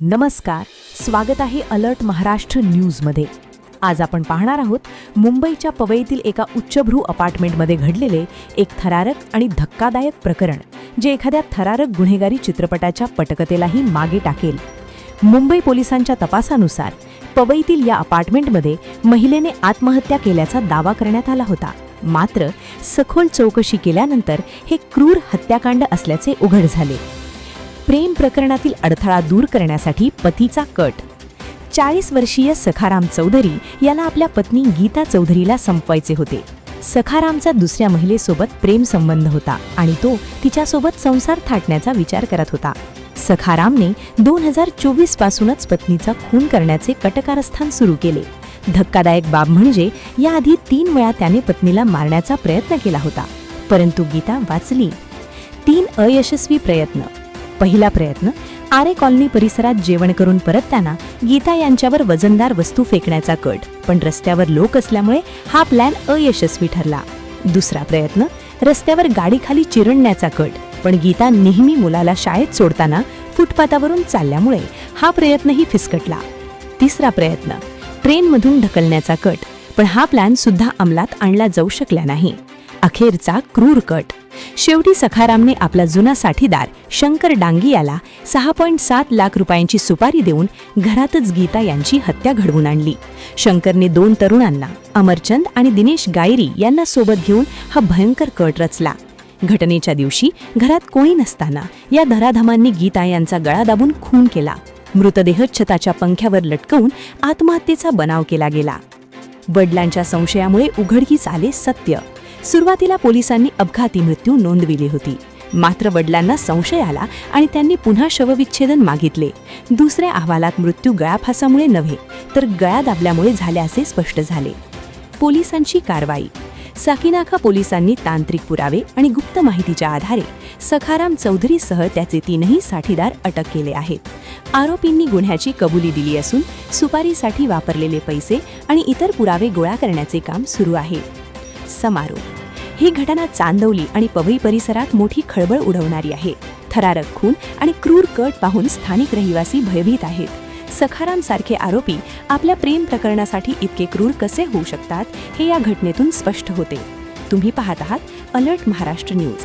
नमस्कार, स्वागत आहे अलर्ट महाराष्ट्र न्यूजमध्ये। आज आपण पाहणार आहोत मुंबईच्या पवईतील एका उच्चभ्रू अपार्टमेंटमध्ये घडलेले एक थरारक आणि धक्कादायक प्रकरण, जे एखाद्या थरारक गुन्हेगारी चित्रपटाच्या पटकथेलाही मागे टाकेल। मुंबई पोलिसांच्या तपासानुसार पवईतील या अपार्टमेंटमध्ये महिलेने आत्महत्या केल्याचा दावा करण्यात आला होता। मात्र सखोल चौकशी केल्यानंतर हे क्रूर हत्याकांड असल्याचे उघड झाले। प्रेम प्रकरणातील अडथळा दूर करण्यासाठी पतीचा कट। 40 वर्षीय सखाराम चौधरी याला आपल्या पत्नी गीता चौधरीला संपवायचे होते। सखारामचा दुसऱ्या महिलेसोबत प्रेम संबंध होता आणि तो तिच्यासोबत संसार थाटण्याचा विचार करत होता। सखारामने 2024 पासूनच पत्नीचा खून करण्याचे कटकारस्थान सुरू केले। धक्कादायक बाब म्हणजे याआधी 3 वेळा त्याने पत्नीला मारण्याचा प्रयत्न केला होता, परंतु गीता वाचली। 3 अयशस्वी प्रयत्न। पहिला प्रयत्न, आरे कॉलनी परिसरात जेवण करून परतताना गीता यांच्यावर वजनदार वस्तू फेकण्याचा कट, पण रस्त्यावर लोक असल्यामुळे हा प्लॅन अयशस्वी ठरला। दुसरा प्रयत्न, रस्त्यावर गाडीखाली चिरडण्याचा कट, पण गीता नेहमी मुलाला शाळेत सोडताना फुटपाथावरून चालल्यामुळे हा प्रयत्नही फिसकटला। तिसरा प्रयत्न, ट्रेनमधून ढकलण्याचा कट, पण हा प्लॅन सुद्धा अंमलात आणला जाऊ शकला नाही। अखेरचा क्रूर कट। शेवटी सखारामने आपला जुना साथीदार शंकर डांगी याला 6.7 लाख रुपयांची सुपारी देऊन घरातच गीता यांची हत्या घडवून आणली। शंकरने 2 तरुणांना, अमरचंद आणि दिनेश गायरी यांना सोबत घेऊन हा भयंकर कट रचला। घटनेच्या दिवशी घरात कोणी नसताना या धराधमांनी गीता यांचा गळा दाबून खून केला। मृतदेह छताच्या पंख्यावर लटकवून आत्महत्येचा बनाव केला गेला। वडिलांच्या संशयामुळे उघडकीस आले सत्य। सुरुवातीला पोलिसांनी अपघाती मृत्यू नोंदविली होती, मात्र वडिलांना संशय आला आणि त्यांनी पुन्हा शवविच्छेदन मागितले। दुसऱ्या अहवालात मृत्यू गळाफासामुळे नव्हे, तर गळा दाबल्यामुळे झाल्याचे स्पष्ट झाले। पोलिसांची कारवाई। साकीनाका पोलिसांनी तांत्रिक पुरावे आणि गुप्त माहितीच्या आधारे सखाराम चौधरीसह त्याचे 3ही साथीदार अटक केले आहेत। आरोपींनी गुन्ह्याची कबुली दिली असून सुपारीसाठी वापरलेले पैसे आणि इतर पुरावे गोळा करण्याचे काम सुरू आहे। समारोप। ही घटना चांदवली आणि पवई परिसरात मोठी खळबळ उडवणारी आहे। थरारक खून आणि क्रूर कट पाहून स्थानिक रहिवासी भयभीत आहेत। सखाराम सारखे आरोपी आपल्या प्रेम प्रकरणासाठी इतके क्रूर कसे होऊ शकतात, हे या घटनेतून स्पष्ट होते। तुम्ही पाहत आहात अलर्ट महाराष्ट्र न्यूज।